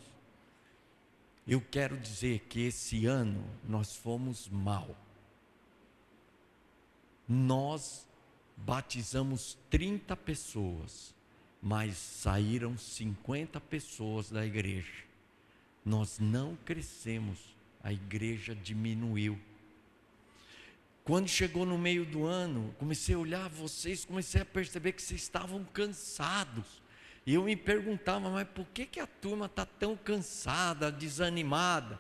eu quero dizer que esse ano nós fomos mal. Nós batizamos 30 pessoas, mas saíram 50 pessoas da igreja. Nós não crescemos, a igreja diminuiu. Quando chegou no meio do ano, comecei a olhar vocês, comecei a perceber que vocês estavam cansados. E eu me perguntava: mas por que a turma está tão cansada, desanimada?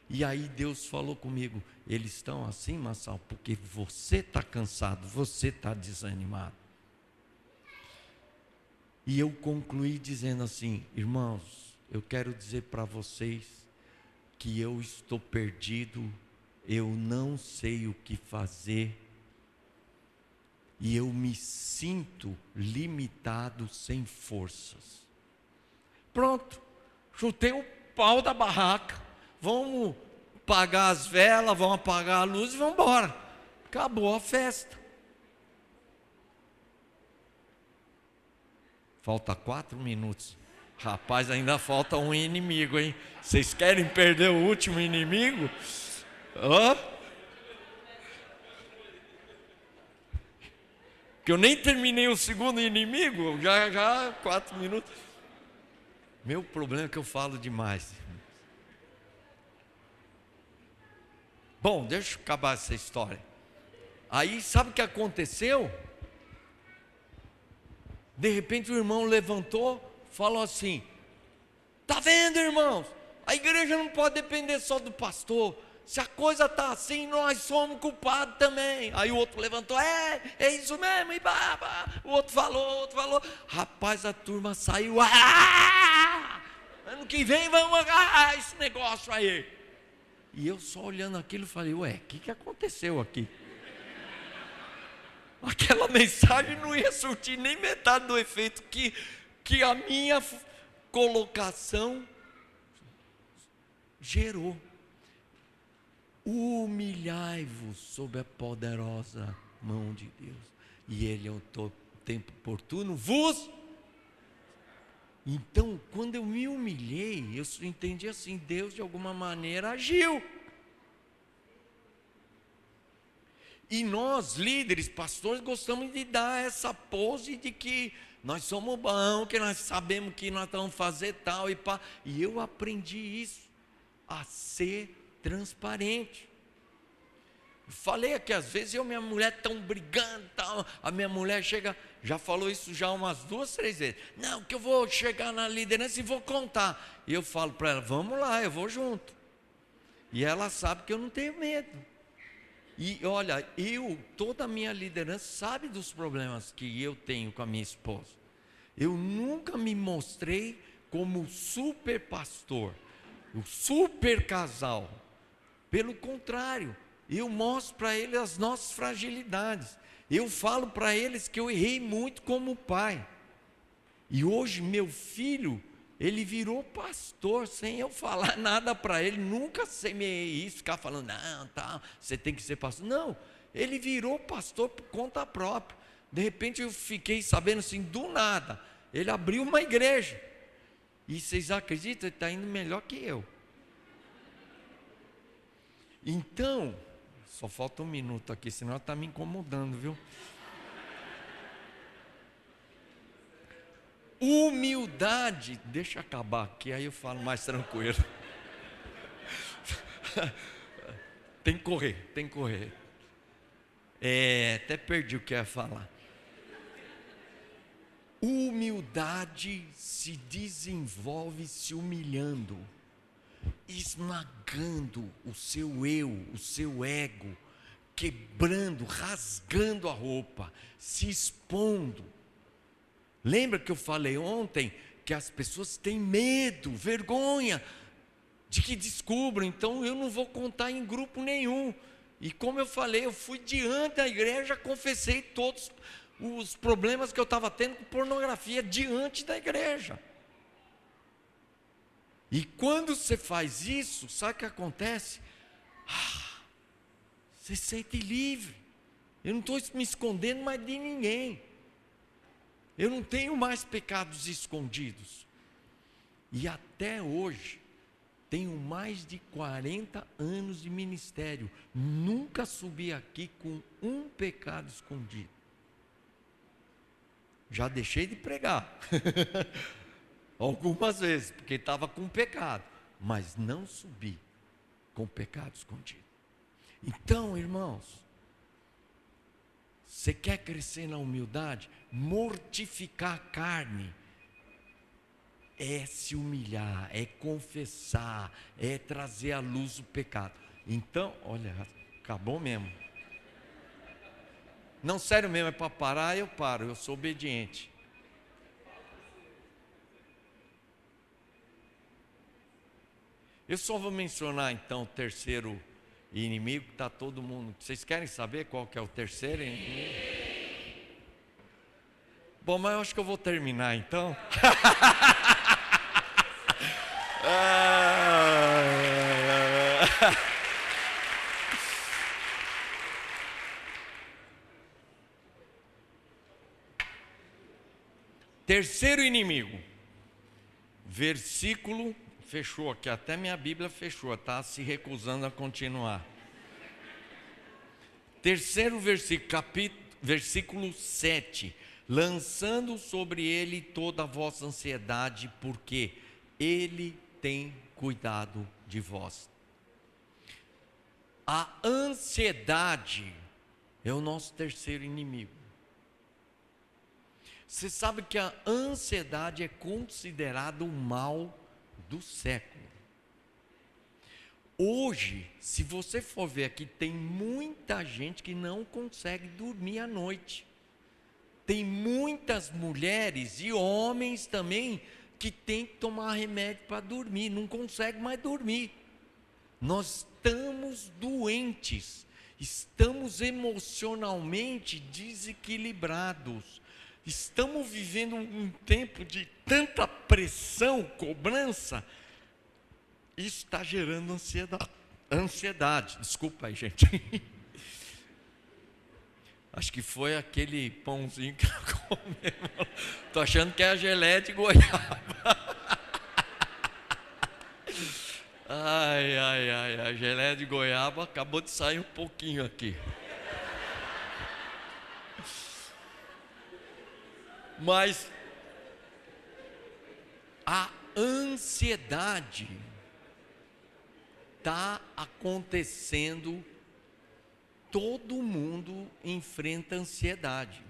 E aí Deus falou comigo: eles estão assim, Marçal, porque você está cansado, você está desanimado. E eu concluí dizendo assim: irmãos, eu quero dizer para vocês que eu estou perdido, eu não sei o que fazer, e eu me sinto limitado, sem forças. Pronto, chutei o pau da barraca, vamos apagar as velas, vamos apagar a luz e vamos embora. Acabou a festa. Falta 4 minutos. Rapaz, ainda falta um inimigo, hein? Vocês querem perder o último inimigo? Que eu nem terminei o segundo inimigo, já 4 minutos. Meu problema é que eu falo demais. Bom, deixa eu acabar essa história. Aí, sabe o que aconteceu? De repente o irmão levantou, falou assim: tá vendo, irmãos? A igreja não pode depender só do pastor. Se a coisa está assim, nós somos culpados também. Aí o outro levantou: é isso mesmo, e o outro falou. Rapaz, a turma saiu: ano que vem vamos agarrar esse negócio aí. E eu só olhando aquilo falei: ué, o que aconteceu aqui? Aquela mensagem não ia surtir nem metade do efeito que a minha colocação gerou. Humilhai-vos sob a poderosa mão de Deus, e Ele ao tempo oportuno vos. Então, quando eu me humilhei, eu entendi assim: Deus de alguma maneira agiu. E nós, líderes, pastores, gostamos de dar essa pose de que nós somos bons, que nós sabemos que nós vamos fazer tal e pá. E eu aprendi isso, a ser transparente. Falei aqui, às vezes eu e minha mulher estão brigando, tal. A minha mulher chega, já falou isso já umas 2, 3 vezes. Não, que eu vou chegar na liderança e vou contar. E eu falo para ela, vamos lá, eu vou junto. E ela sabe que eu não tenho medo. E olha, toda a minha liderança sabe dos problemas que eu tenho com a minha esposa. Eu nunca me mostrei como o super pastor, o super casal. Pelo contrário, eu mostro para eles as nossas fragilidades. Eu falo para eles que eu errei muito como pai. E hoje meu filho, ele virou pastor sem eu falar nada para ele. Nunca semeei isso, ficar falando, não, tá, você tem que ser pastor. Não, ele virou pastor por conta própria. De repente eu fiquei sabendo assim, do nada, ele abriu uma igreja. E vocês acreditam, ele está indo melhor que eu. Então, só falta 1 minuto aqui, senão está me incomodando, viu? Humildade, deixa eu acabar aqui, aí eu falo mais tranquilo. Tem que correr. Até perdi o que eu ia falar. Humildade se desenvolve se humilhando, esmagando o seu eu, o seu ego, quebrando, rasgando a roupa, se expondo. Lembra que eu falei ontem que as pessoas têm medo, vergonha de que descubram, então eu não vou contar em grupo nenhum. E como eu falei, eu fui diante da igreja, confessei todos os problemas que eu estava tendo com pornografia diante da igreja. E quando você faz isso, sabe o que acontece? Você se sente livre. Eu não estou me escondendo mais de ninguém. Eu não tenho mais pecados escondidos. E até hoje, tenho mais de 40 anos de ministério. Nunca subi aqui com um pecado escondido. Já deixei de pregar. Algumas vezes, porque estava com pecado. Mas não subi com pecado escondido. Então, irmãos, você quer crescer na humildade? Mortificar a carne é se humilhar, é confessar, é trazer à luz o pecado. Então, olha, acabou mesmo. Não, sério mesmo, é para parar, eu paro, eu sou obediente. Eu só vou mencionar então o terceiro inimigo, que está todo mundo. Vocês querem saber qual que é o terceiro inimigo? Bom, mas eu acho que eu vou terminar então. Terceiro inimigo, versículo, fechou aqui, até minha Bíblia fechou, está se recusando a continuar. Terceiro versículo, versículo 7, lançando sobre ele toda a vossa ansiedade, porque ele tem cuidado de vós. A ansiedade é o nosso terceiro inimigo. Você sabe que a ansiedade é considerada o mal do século. Hoje, se você for ver aqui, tem muita gente que não consegue dormir à noite. Tem muitas mulheres e homens também que tem que tomar remédio para dormir, não consegue mais dormir. Nós estamos doentes, estamos emocionalmente desequilibrados. Estamos vivendo um tempo de tanta pressão, cobrança. Isso está gerando ansiedade. Desculpa aí, gente. Acho que foi aquele pãozinho que eu comi. Estou achando que é a geleia de goiaba. Ai, a geleia de goiaba acabou de sair um pouquinho aqui. Mas a ansiedade está acontecendo todo mundo enfrenta ansiedade.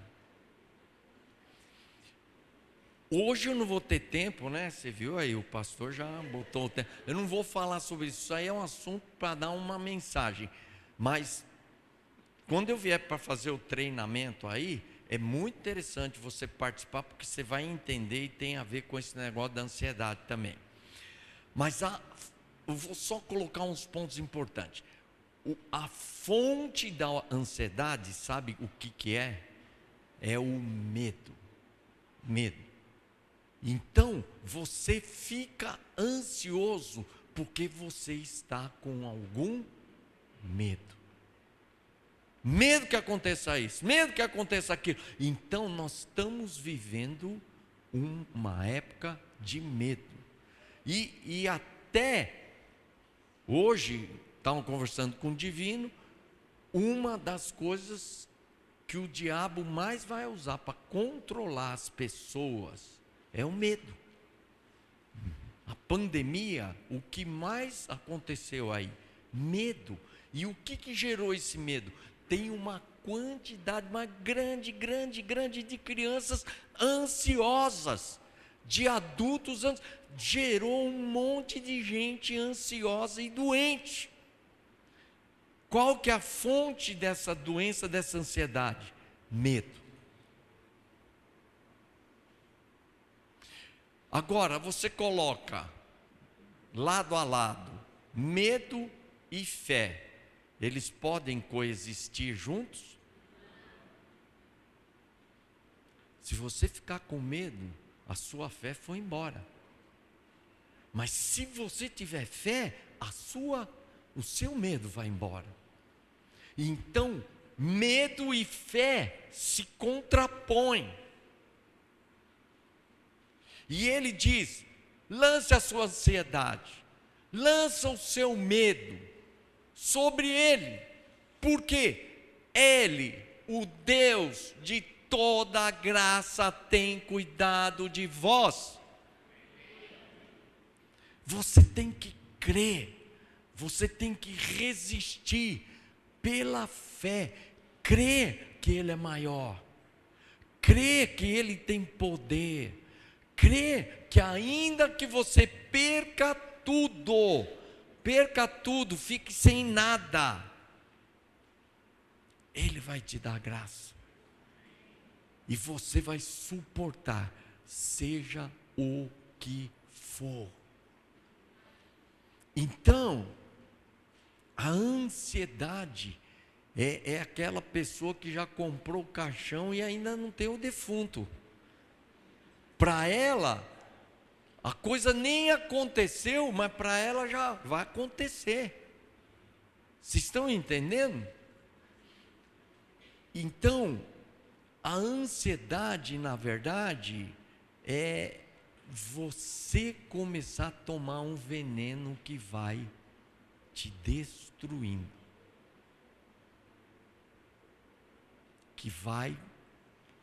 Hoje eu não vou ter tempo, né? Você viu aí, o pastor já botou o tempo. Eu não vou falar sobre isso, isso aí é um assunto para dar uma mensagem. Mas, quando eu vier para fazer o treinamento aí, é muito interessante você participar, porque você vai entender e tem a ver com esse negócio da ansiedade também. Mas eu vou só colocar uns pontos importantes. A fonte da ansiedade, sabe o que é? É o medo. Medo. Então, você fica ansioso porque você está com algum medo. Medo que aconteça isso, medo que aconteça aquilo. Então, nós estamos vivendo uma época de medo. E até hoje, estavam conversando com o divino, uma das coisas que o diabo mais vai usar para controlar as pessoas é o medo. A pandemia, o que mais aconteceu aí? Medo. E o que gerou esse medo? Tem uma quantidade mais grande de crianças ansiosas, de adultos ansiosos. Gerou um monte de gente ansiosa e doente. Qual que é a fonte dessa doença, dessa ansiedade? Medo. Agora, você coloca lado a lado medo e fé. Eles podem coexistir juntos? Se você ficar com medo, a sua fé foi embora. Mas se você tiver fé, o seu medo vai embora. Então, medo e fé se contrapõem. E ele diz: lance a sua ansiedade, lança o seu medo sobre ele, porque ele, o Deus de toda a graça, tem cuidado de vós. Você tem que crer, você tem que resistir pela fé, crer que ele é maior, crer que ele tem poder, crer que ainda que você perca tudo, fique sem nada, ele vai te dar graça, e você vai suportar, seja o que for. Então, a ansiedade é aquela pessoa que já comprou o caixão e ainda não tem o defunto. Para ela, a coisa nem aconteceu, mas para ela já vai acontecer. Vocês estão entendendo? Então, a ansiedade, na verdade, é você começar a tomar um veneno que vai te destruindo, que vai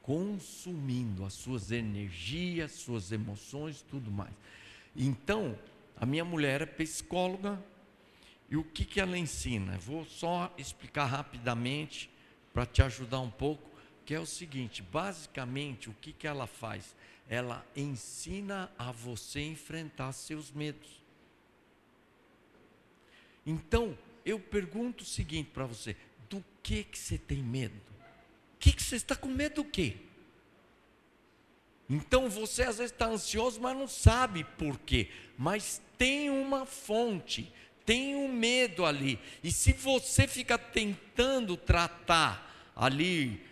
consumindo as suas energias, suas emoções, tudo mais. Então, a minha mulher é psicóloga, e o que ela ensina? Vou só explicar rapidamente, para te ajudar um pouco, que é o seguinte: basicamente, o que ela faz? Ela ensina a você enfrentar seus medos. Então, eu pergunto o seguinte para você: do que você tem medo? O que você está com medo do quê? Então, você às vezes está ansioso, mas não sabe por quê. Mas tem uma fonte, tem um medo ali. E se você fica tentando tratar ali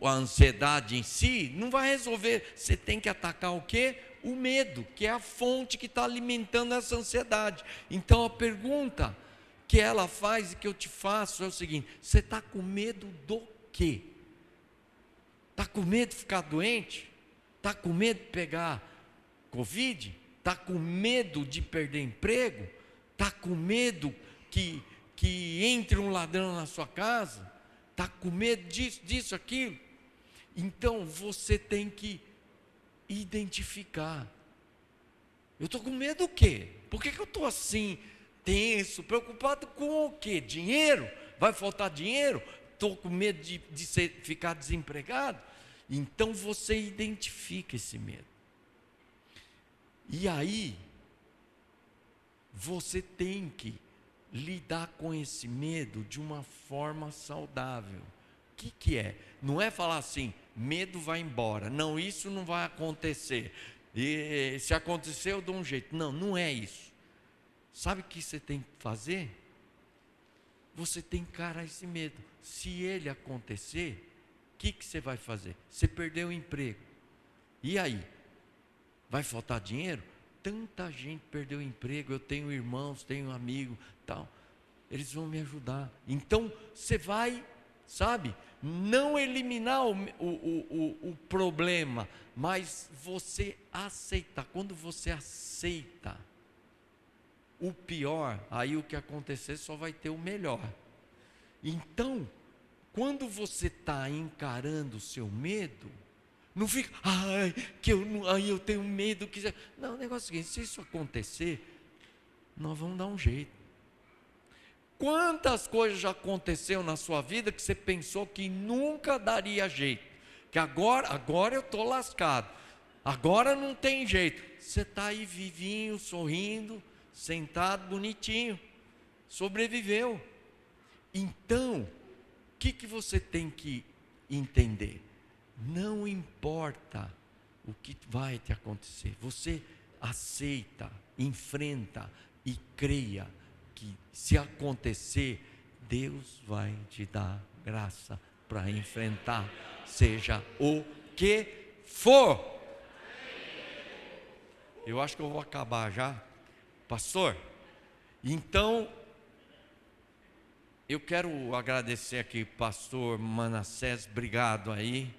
a ansiedade em si, não vai resolver. Você tem que atacar o quê? O medo, que é a fonte que está alimentando essa ansiedade. Então, a pergunta que ela faz e que eu te faço é o seguinte: você está com medo do quê? Está com medo de ficar doente? Está com medo de pegar Covid? Está com medo de perder emprego? Está com medo que entre um ladrão na sua casa? Está com medo disso, aquilo? Então você tem que identificar: eu estou com medo do quê? Por que eu estou assim, tenso, preocupado com o quê? Dinheiro? Vai faltar dinheiro? estou com medo de ficar desempregado. Então você identifica esse medo. E aí, você tem que lidar com esse medo de uma forma saudável. O que é? Não é falar assim, medo vai embora. Não, isso não vai acontecer. E se acontecer, eu dou um jeito. Não, não é isso. Sabe o que você tem que fazer? Você tem que encarar esse medo. Se ele acontecer, o que você vai fazer? Você perdeu o emprego. E aí? Vai faltar dinheiro? Tanta gente perdeu o emprego. Eu tenho irmãos, tenho amigos, tal. Eles vão me ajudar. Então, você vai, sabe, não eliminar o problema, mas você aceitar. Quando você aceita o pior, aí o que acontecer só vai ter o melhor. Então, quando você está encarando o seu medo, não fica, eu tenho medo. Não, o negócio é o seguinte, se isso acontecer, nós vamos dar um jeito. Quantas coisas já aconteceram na sua vida que você pensou que nunca daria jeito? Que agora eu estou lascado, agora não tem jeito. Você está aí vivinho, sorrindo, sentado, bonitinho, sobreviveu. Então, o que você tem que entender? Não importa o que vai te acontecer, você aceita, enfrenta e creia que se acontecer, Deus vai te dar graça para enfrentar, seja o que for. Eu acho que eu vou acabar já, pastor. Então, eu quero agradecer aqui, pastor Manassés, obrigado aí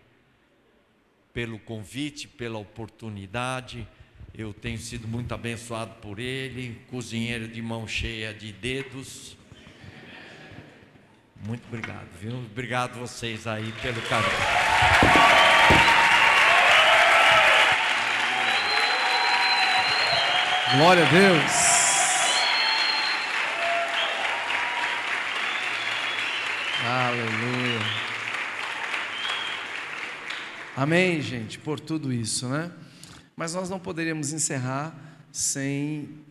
pelo convite, pela oportunidade. Eu tenho sido muito abençoado por ele, cozinheiro de mão cheia de dedos. Muito obrigado, viu? Obrigado vocês aí pelo carinho. Glória a Deus. Aleluia. Amém, gente, por tudo isso, né? Mas nós não poderíamos encerrar sem